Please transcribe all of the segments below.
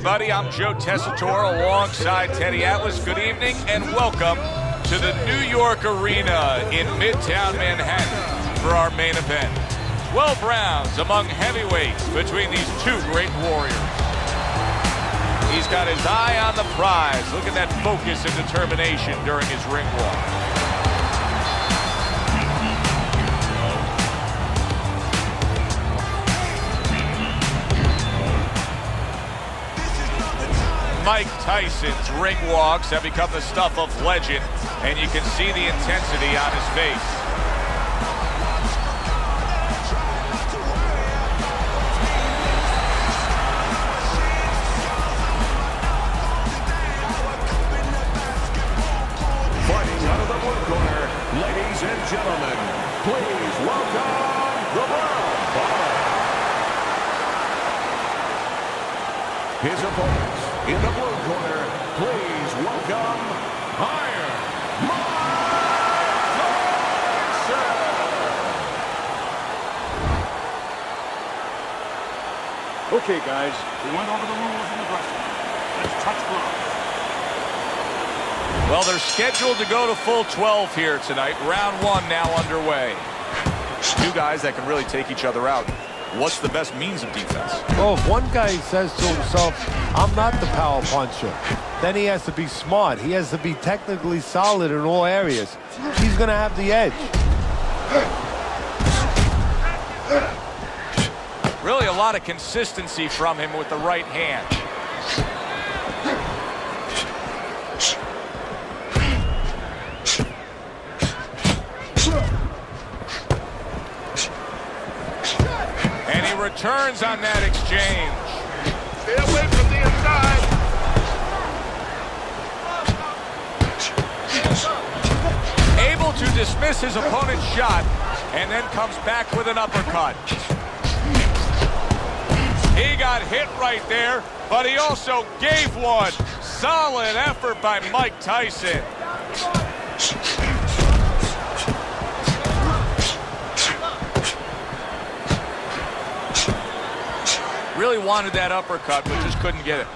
everybody. I'm Joe Tessitore alongside Teddy Atlas. Good evening and welcome to the New York Arena in Midtown Manhattan for our main event. 12 rounds among heavyweights between these two great warriors. He's got his eye on the prize. Look at that focus and determination during his ring walk. Mike Tyson's ring walks have become the stuff of legend, and you can see the intensity on his face. Fighting out of the blue corner, ladies and gentlemen, please welcome the Brown Bomber. His opponents in the blue corner, please welcome Iron Mike Tayson. Okay, guys, we went over the rules in the dressing room. Let's touch gloves. Well, they're scheduled to go to full 12 here tonight. Round one now underway. Two guys that can really take each other out. What's the best means of defense? Well, if one guy says to himself, I'm not the power puncher, then he has to be smart. He has to be technically solid in all areas. He's going to have the edge. Really a lot of consistency from him with the right hand. And he returns on that exchange. Stay away from the inside. Able to dismiss his opponent's shot and then comes back with an uppercut. He got hit right there, but he also gave one. Solid effort by Mike Tyson. Really wanted that uppercut, but just couldn't get it.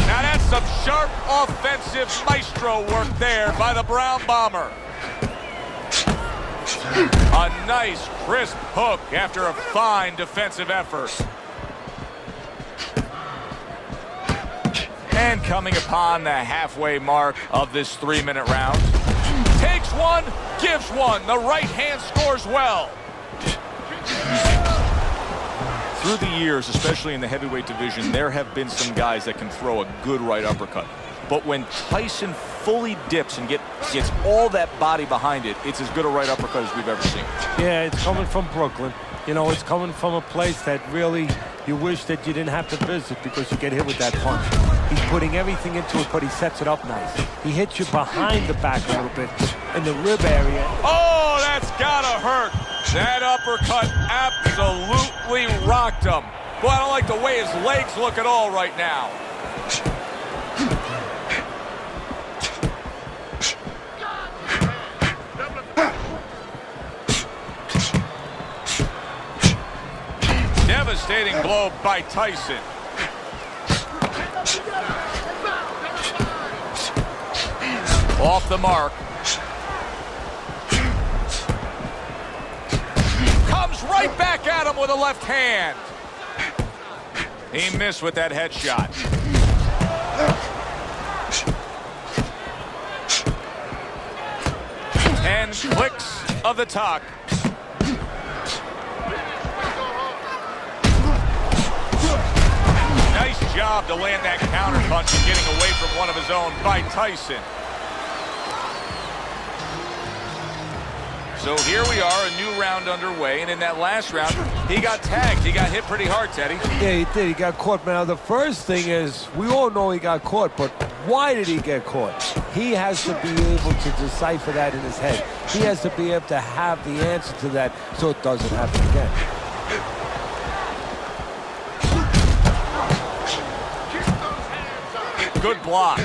Now that's some sharp offensive maestro work there by the Brown Bomber. A nice, crisp hook after a fine defensive effort. And coming upon the halfway mark of this 3-minute round. Takes one, gives one. The right hand scores well. Through the years, especially in the heavyweight division, there have been some guys that can throw a good right uppercut. But when Tyson fully dips and gets all that body behind it, it's as good a right uppercut as we've ever seen. Yeah, it's coming from Brooklyn. You know, it's coming from a place that really you wish that you didn't have to visit because you get hit with that punch. He's putting everything into it, but he sets it up nice. He hits you behind the back a little bit in the rib area. Oh, that's gotta hurt. That uppercut absolutely rocked him. Boy, I don't like the way his legs look at all right now. Devastating blow by Tyson. Off the mark. Comes right back at him with a left hand. He missed with that headshot. And clicks of the talk. Nice job to land that counter punch and getting away from one of his own by Tyson. So here we are, a new round underway, and in that last round, he got tagged. He got hit pretty hard, Teddy. Yeah, he did. He got caught. Now, the first thing is, we all know he got caught, but why did he get caught? He has to be able to decipher that in his head. He has to be able to have the answer to that so it doesn't happen again. Good block.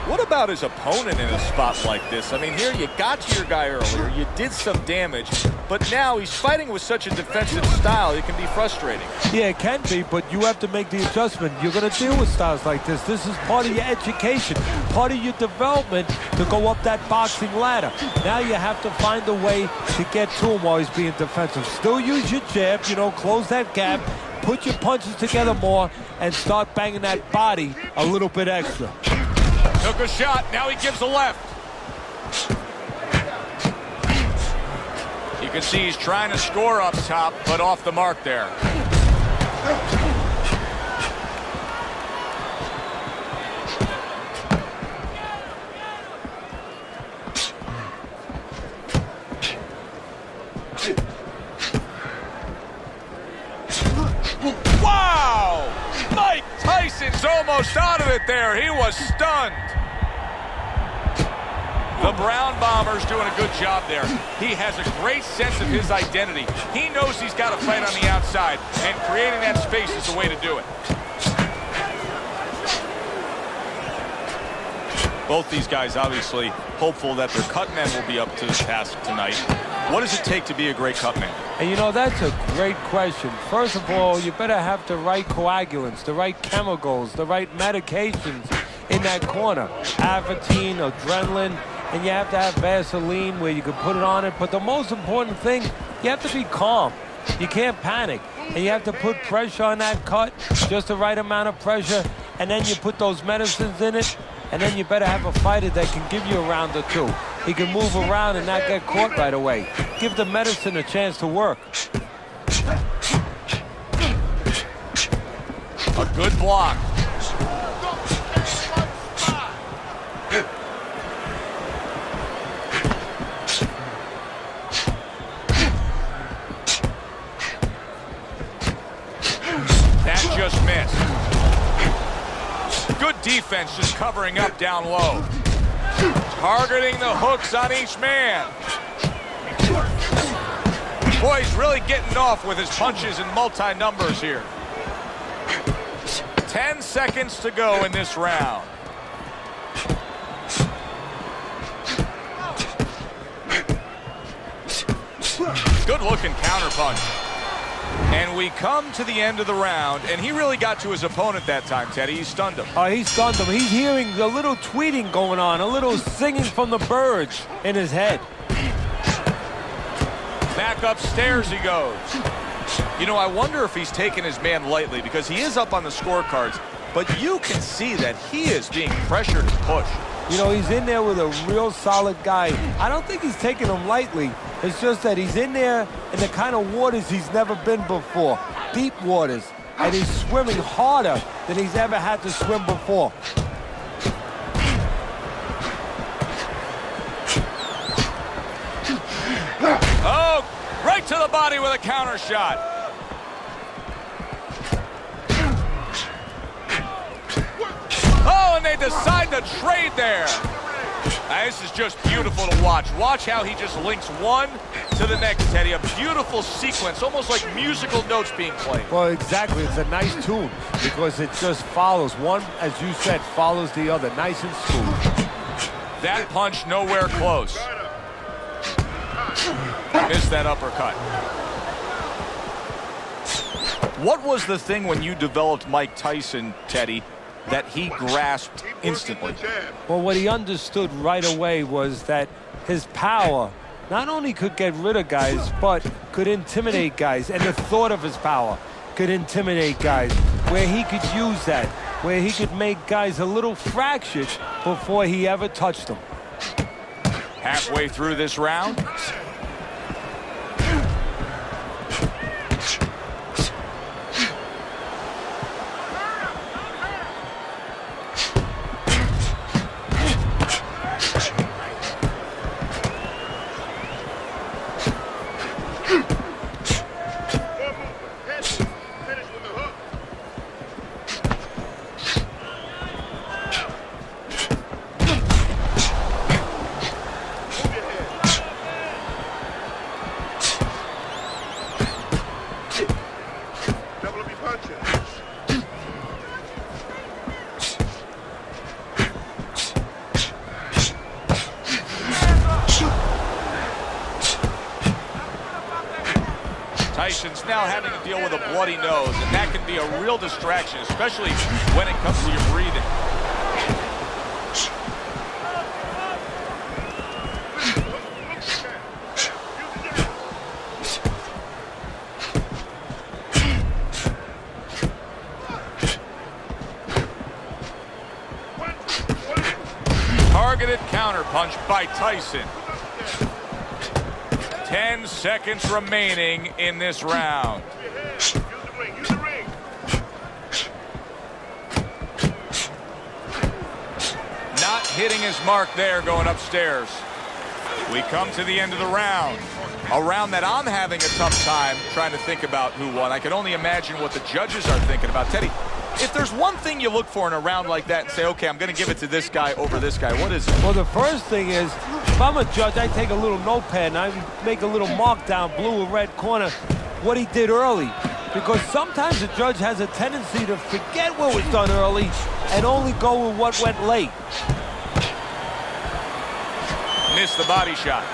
What about his opponent in a spot like this? I mean, here you got to your guy earlier, you did some damage, but now he's fighting with such a defensive style, it can be frustrating. Yeah, it can be, but you have to make the adjustment. You're going to deal with styles like this. This is part of your education, part of your development to go up that boxing ladder. Now you have to find a way to get to him while he's being defensive. Still use your jab, you know, close that gap, put your punches together more, and start banging that body a little bit extra. Took a shot, now he gives a left. You can see he's trying to score up top, but off the mark there. Wow! Mike Tyson's almost out of it there. He was stunned. The Brown Bomber's doing a good job there. He has a great sense of his identity. He knows he's got to fight on the outside, and creating that space is the way to do it. Both these guys obviously hopeful that their cut men will be up to the task tonight. What does it take to be a great cut man? And you know, that's a great question. First of all, you better have the right coagulants, the right chemicals, the right medications in that corner. Avatine, adrenaline, and you have to have Vaseline where you can put it on it. But the most important thing, you have to be calm. You can't panic. And you have to put pressure on that cut, just the right amount of pressure, and then you put those medicines in it, and then you better have a fighter that can give you a round or two. He can move around and not get caught right away. Give the medicine a chance to work. A good block. That just missed. Good defense, just covering up down low. Targeting the hooks on each man. Boy, he's really getting off with his punches and multi-numbers here. 10 seconds to go in this round. Good looking counter punch. And we come to the end of the round, and he really got to his opponent that time, Teddy. He stunned him. He stunned him. He's hearing a little tweeting going on, a little singing from the birds in his head. Back upstairs he goes. You know, I wonder if he's taking his man lightly, because he is up on the scorecards, but you can see that he is being pressured and pushed. You know, he's in there with a real solid guy. I don't think he's taking him lightly. It's just that he's in there in the kind of waters he's never been before. Deep waters. And he's swimming harder than he's ever had to swim before. Oh, right to the body with a counter shot. Oh, and they decide to trade there. This is just beautiful to watch. Watch how he just links one to the next, Teddy. A beautiful sequence, almost like musical notes being played. Well, exactly. It's a nice tune because it just follows. One, as you said, follows the other. Nice and smooth. That punch nowhere close. Missed that uppercut. What was the thing when you developed Mike Tyson, Teddy, that he grasped instantly? Well, what he understood right away was that his power not only could get rid of guys, but could intimidate guys. And the thought of his power could intimidate guys, where he could use that, where he could make guys a little fractured before he ever touched them. Halfway through this round. to deal with a bloody nose, and that can be a real distraction, especially when it comes to your breathing. Targeted counterpunch by Tyson. 10 seconds remaining in this round. Not hitting his mark there, going upstairs. We come to the end of the round. A round that I'm having a tough time trying to think about who won. I can only imagine what the judges are thinking about. Teddy, if there's one thing you look for in a round like that and say, okay, I'm going to give it to this guy over this guy, what is it? Well, the first thing is, if I'm a judge, I take a little notepad and I make a little mark down, blue or red corner, what he did early. Because sometimes a judge has a tendency to forget what was done early and only go with what went late. Missed the body shot.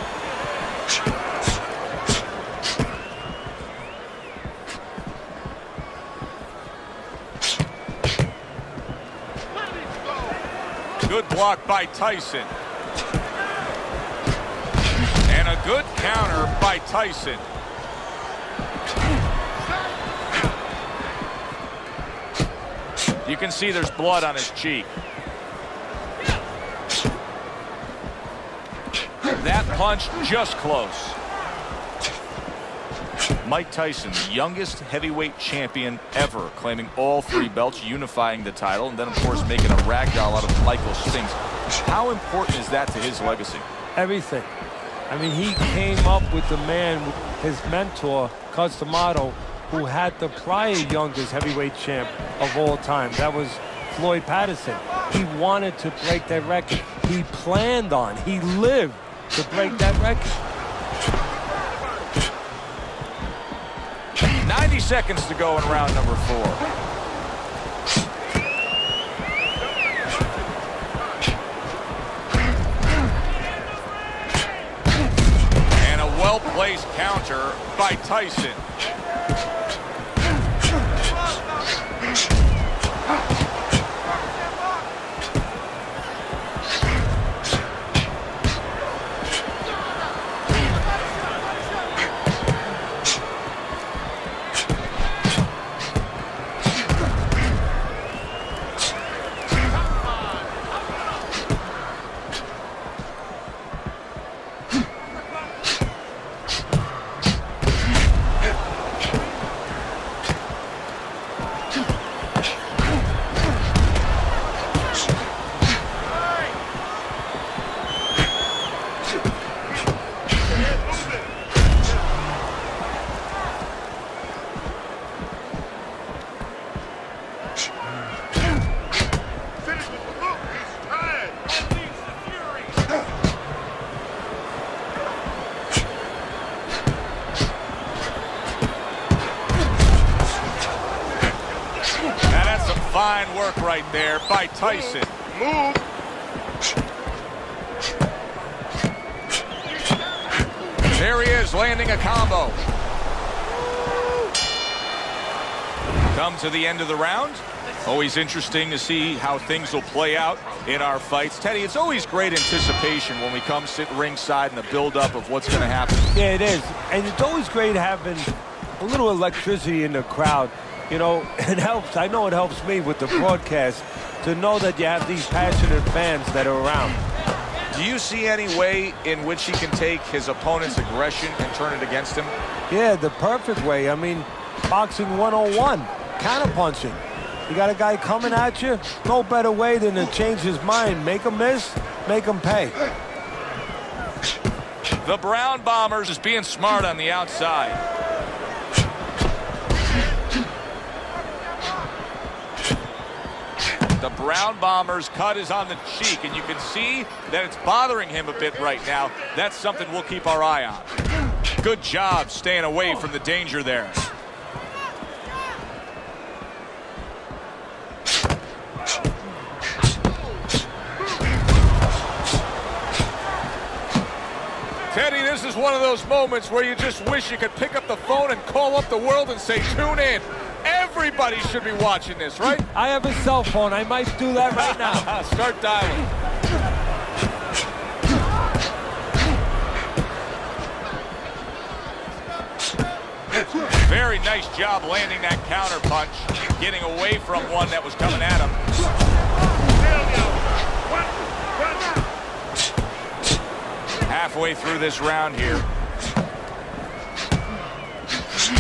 Good block by Tyson. And a good counter by Tyson. You can see there's blood on his cheek. That punch just close. Mike Tyson, the youngest heavyweight champion ever, claiming all 3 belts, unifying the title, and then, of course, making a ragdoll out of Michael Spinks. How important is that to his legacy? Everything. I mean, he came up with the man, his mentor, Cus D'Amato, who had the prior youngest heavyweight champ of all time. That was Floyd Patterson. He wanted to break that record. He planned on, he lived to break that record. 90 seconds to go in round number 4. And a well-placed counter by Tyson. Fine work right there by Tyson. Move. There he is, landing a combo. Come to the end of the round. Always interesting to see how things will play out in our fights. Teddy, it's always great anticipation when we come sit ringside and the build-up of what's going to happen. Yeah, it is. And it's always great having a little electricity in the crowd. You know, it helps. I know it helps me with the broadcast to know that you have these passionate fans that are around. Do you see any way in which he can take his opponent's aggression and turn it against him? Yeah, the perfect way. I mean, boxing 101, counterpunching. You got a guy coming at you, no better way than to change his mind. Make him miss, make him pay. The Brown Bombers is being smart on the outside. The Brown Bombers cut is on the cheek, and you can see that it's bothering him a bit right now. That's something we'll keep our eye on. Good job staying away from the danger there. Teddy, this is one of those moments where you just wish you could pick up the phone and call up the world and say, tune in. Everybody should be watching this, right? I have a cell phone. I might do that right now. Start dialing. Very nice job landing that counter punch, getting away from one that was coming at him. Halfway through this round here.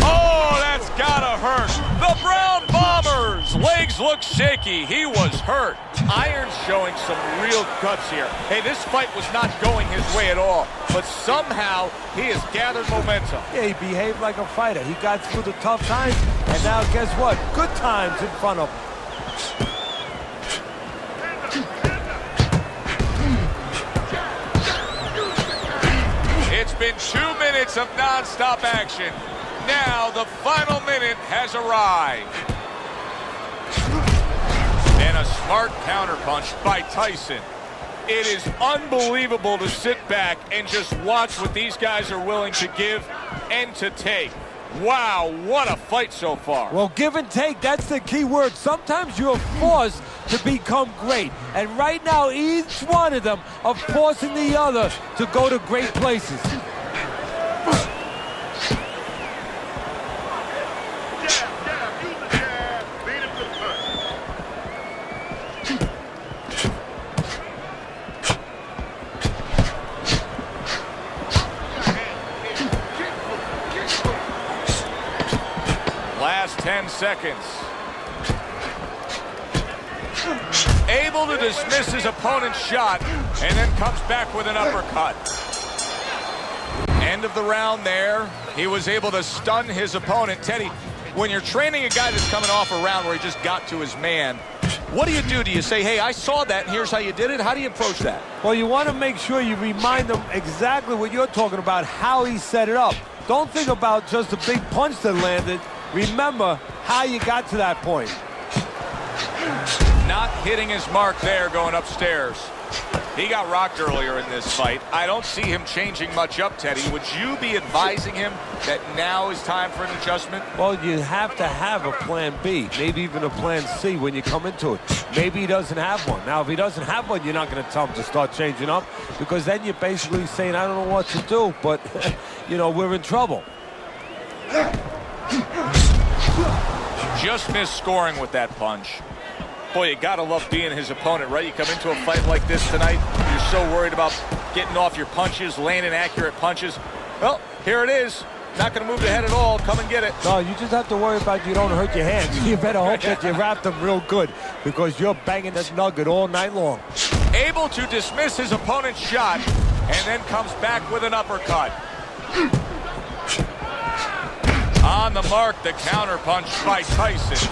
Oh, that's gotta hurt. The Brown Bombers. Legs look shaky. He was hurt. Iron's showing some real guts here. Hey, this fight was not going his way at all, but somehow he has gathered momentum. Yeah, he behaved like a fighter. He got through the tough times, and now guess what? Good times in front of him. It's been 2 minutes of non-stop action. Now the final minute has arrived. And a smart counterpunch by Tyson. It is unbelievable to sit back and just watch what these guys are willing to give and to take. Wow, what a fight so far. Well, give and take, that's the key word. Sometimes you're forced to become great. And right now, each one of them are forcing the other to go to great places. Last 10 seconds. Able to dismiss his opponent's shot and then comes back with an uppercut. End of the round there. He was able to stun his opponent. Teddy, when you're training a guy that's coming off a round where he just got to his man, what do? Do you say, hey, I saw that and here's how you did it? How do you approach that? Well, you want to make sure you remind them exactly what you're talking about, how he set it up. Don't think about just the big punch that landed. Remember how you got to that point. Not hitting his mark there going upstairs. He got rocked earlier in this fight. I don't see him changing much up, Teddy. Would you be advising him that now is time for an adjustment? Well, you have to have a plan B, maybe even a plan C when you come into it. Maybe he doesn't have one. Now, if he doesn't have one, you're not going to tell him to start changing up, because then you're basically saying, I don't know what to do, but, you know, we're in trouble. Just missed scoring with that punch. Boy, you gotta love being his opponent, right? You come into a fight like this tonight, you're so worried about getting off your punches, landing accurate punches. Well, here it is. Not gonna move the head at all. Come and get it. No, you just have to worry about you don't hurt your hands. You better hope that you wrap them real good, because you're banging that nugget all night long. Able to dismiss his opponent's shot, and then comes back with an uppercut. On the mark, the counterpunch by Tyson.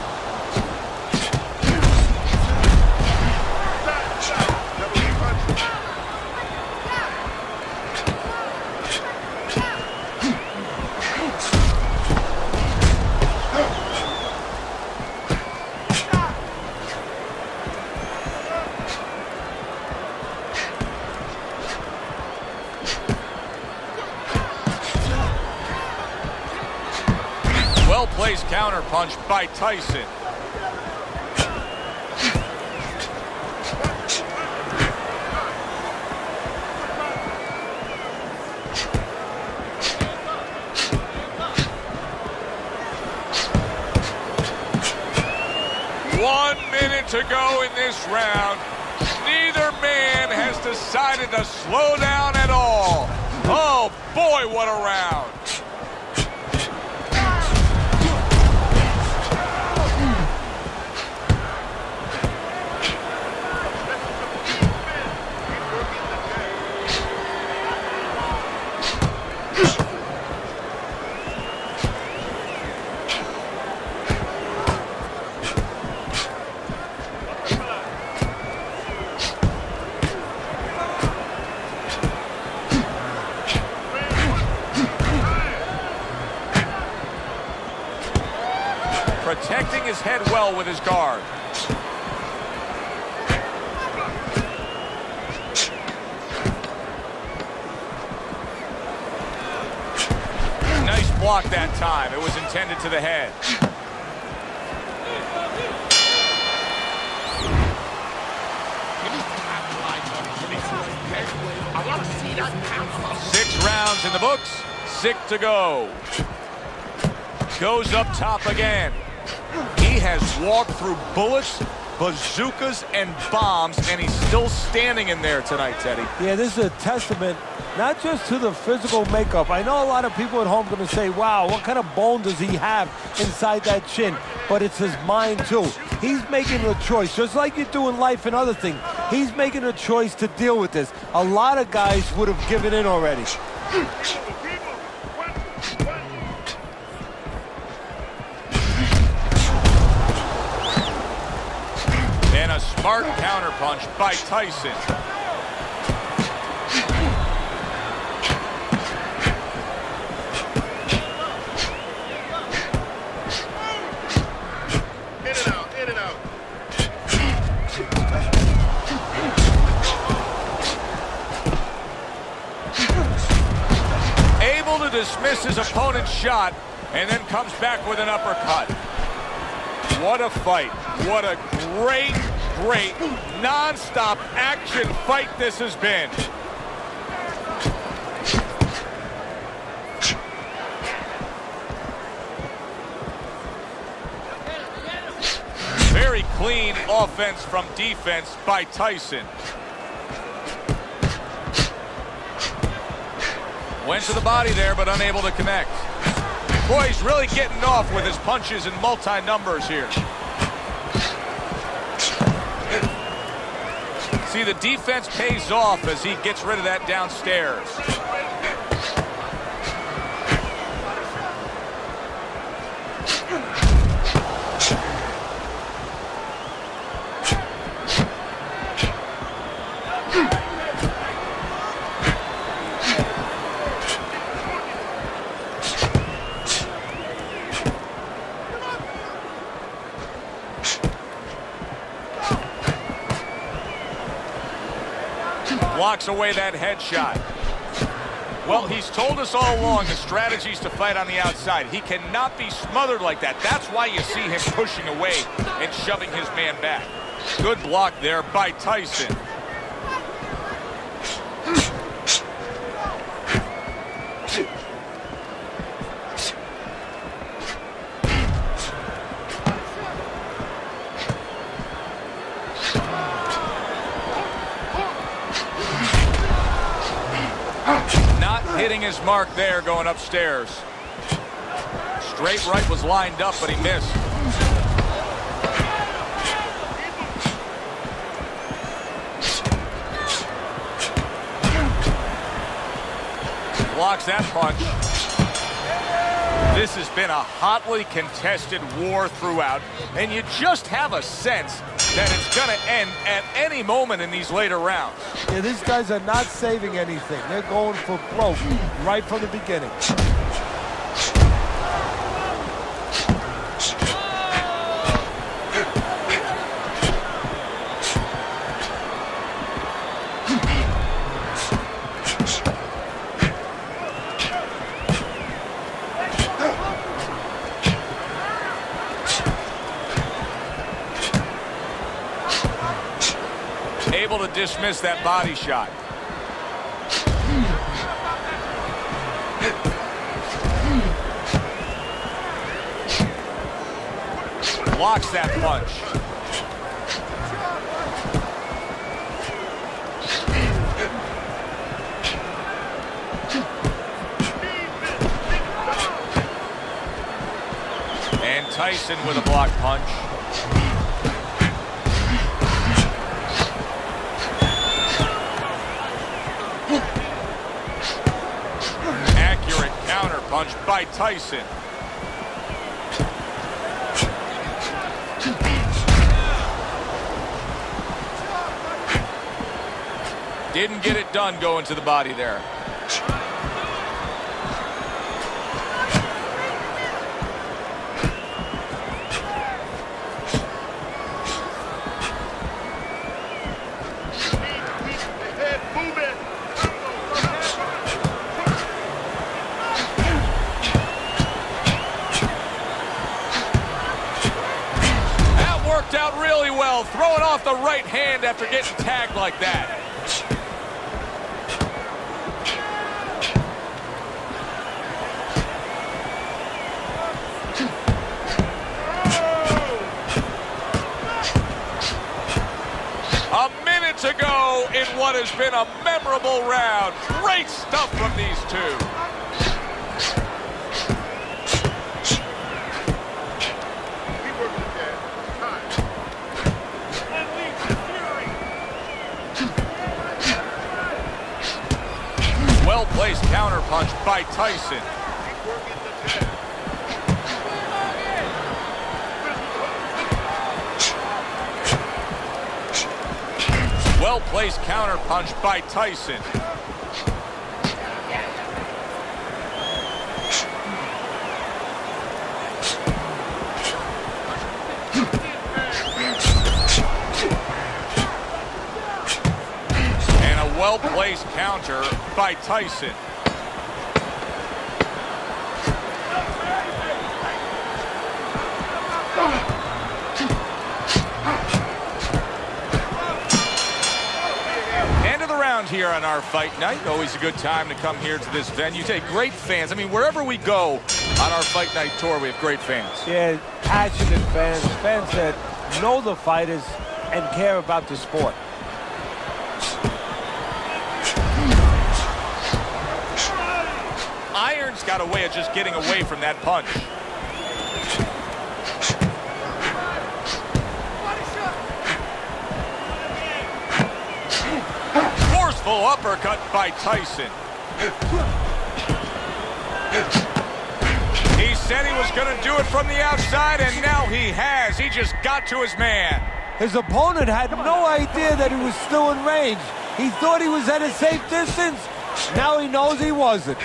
Well-placed counterpunch by Tyson. One minute to go in this round. Neither man has decided to slow down at all. Oh boy, what a round. Protecting his head well with his guard. block that time. It was intended to the head. I want to see that. 6 rounds in the books, 6 to go. Goes up top again. He has walked through bullets, bazookas, and bombs, and he's still standing in there tonight, Teddy. Yeah, this is a testament not just to the physical makeup. I know a lot of people at home are going to say, wow, what kind of bone does he have inside that chin? But it's his mind, too. He's making a choice, just like you do in life and other things. He's making a choice to deal with this. A lot of guys would have given in already. And a smart counterpunch by Tyson. In and out. Able to dismiss his opponent's shot, and then comes back with an uppercut. What a fight. What a great, non-stop action fight this has been. Very clean offense from defense by Tyson. Went to the body there, but unable to connect. Boy, he's really getting off with his punches and multi-numbers here. See, the defense pays off as he gets rid of that downstairs. Blocks away that headshot. Well, he's told us all along the strategy's to fight on the outside. He cannot be smothered like that. That's why you see him pushing away and shoving his man back. Good block there by Tyson. Hitting his mark there, going upstairs. Straight right was lined up, but he missed. Blocks that punch. This has been a hotly contested war throughout, and you just have a sense that it's going to end at any moment in these later rounds. Yeah, these guys are not saving anything. They're going for broke right from the beginning. Able to dismiss that body shot. Blocks that punch. And Tyson with a block punch. Punch by Tyson. Didn't get it done going to the body there. worked out really well, throwing off the right hand after getting tagged like that. A minute to go in what has been a memorable round. Great stuff from these two. Well-placed counterpunch by Tyson. Well-placed counterpunch by Tyson. And a well-placed counter by Tyson. Here on our fight night. Always a good time to come here to this venue. Take great fans. I mean, wherever we go on our fight night tour, we have great fans. Yeah, passionate fans. Fans that know the fighters and care about the sport. Iron's got a way of just getting away from that punch. Full uppercut by Tyson. He said he was going to do it from the outside, and now he has. He just got to his man. His opponent had no idea that he was still in range. He thought he was at a safe distance. Now he knows he wasn't.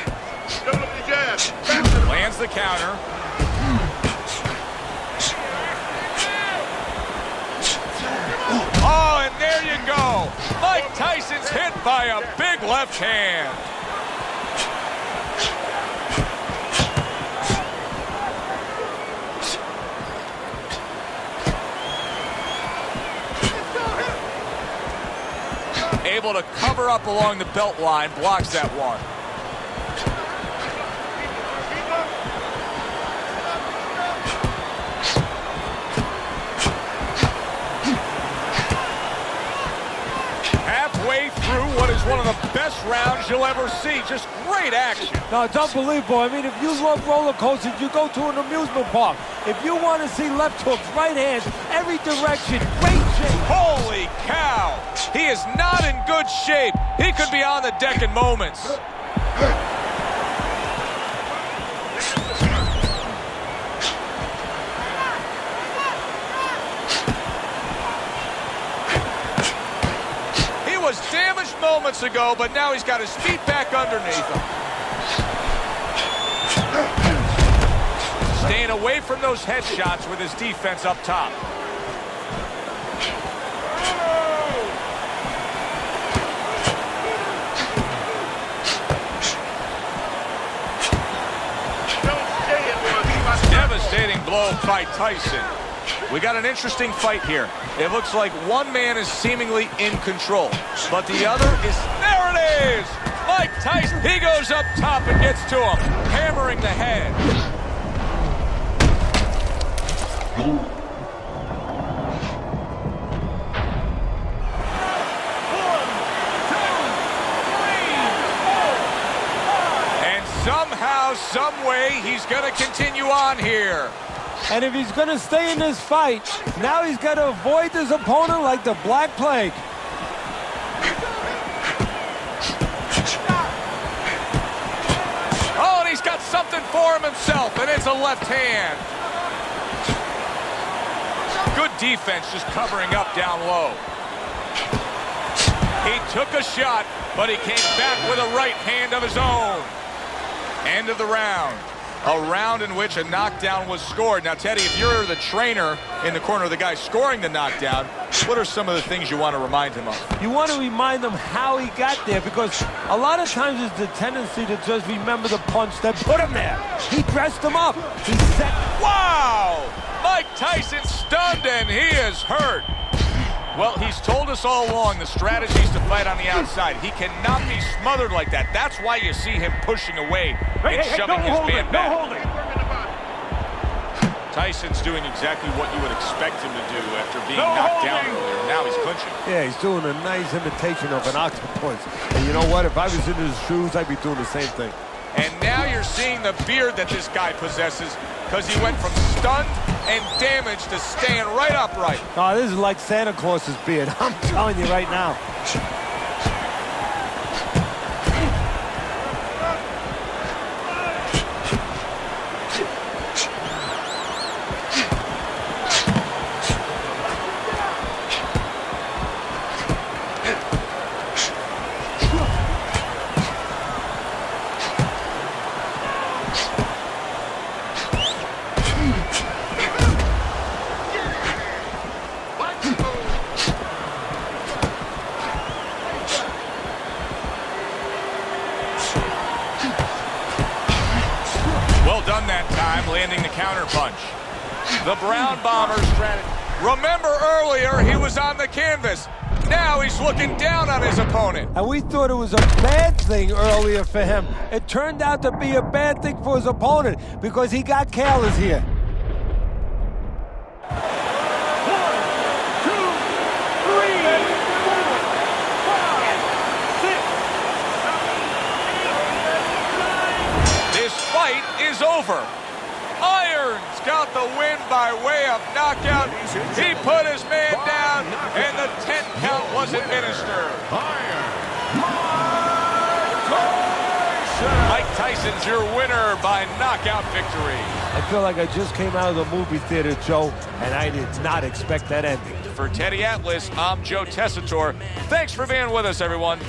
Lands the counter. Oh, and there you go. Mike Tyson's hit by a big left hand. Able to cover up along the belt line, blocks that one. Halfway through what is one of the best rounds you'll ever see. Just great action. No, it's unbelievable. I mean, if you love roller coasters, you go to an amusement park. If you want to see left hooks, right hands, every direction, great shape. Holy cow! He is not in good shape. He could be on the deck in moments. He was damaged moments ago, but now he's got his feet back underneath him. Staying away from those headshots with his defense up top. Devastating blow by Tyson. We got an interesting fight here. It looks like one man is seemingly in control, but the other is... There it is! Mike Tyson, he goes up top and gets to him, hammering the head. And somehow, some way, he's going to continue on here. And if he's going to stay in this fight, now he's got to avoid his opponent like the Black Plague. Oh, and he's got something for him himself, and it's a left hand. Good defense, just covering up down low. He took a shot, but he came back with a right hand of his own. End of the round. A round in which a knockdown was scored. Now, Teddy, if you're the trainer in the corner of the guy scoring the knockdown, what are some of the things you want to remind him of? You want to remind him how he got there, because a lot of times it's the tendency to just remember the punch that put him there. He dressed him up. He set... Wow! Mike Tyson stunned pinned, and he is hurt. Well, he's told us all along the strategy is to fight on the outside. He cannot be smothered like that. That's why you see him pushing away and shoving his man back. No holding. Tyson's doing exactly what you would expect him to do after being knocked down earlier. Now he's clinching. Yeah, he's doing a nice imitation of an octopus. And you know what? If I was in his shoes, I'd be doing the same thing. And now you're seeing the beard that this guy possesses, because he went from stunned and damaged to staying right upright. Oh, this is like Santa Claus's beard. I'm telling you right now. Well done that time, landing the counter punch. The Brown Bomber's strategy. Remember earlier, he was on the canvas. Now he's looking down on his opponent. And we thought it was a bad thing earlier for him. It turned out to be a bad thing for his opponent because he got careless here. 1, 2, 3, 4, 5, 6. This fight is over. Irons got the win by way of knockout. He put his man down, and the 10 count was administered. Mike Tyson's your winner by knockout victory. I feel like I just came out of the movie theater, Joe, and I did not expect that ending. For Teddy Atlas, I'm Joe Tessitore. Thanks for being with us, everyone.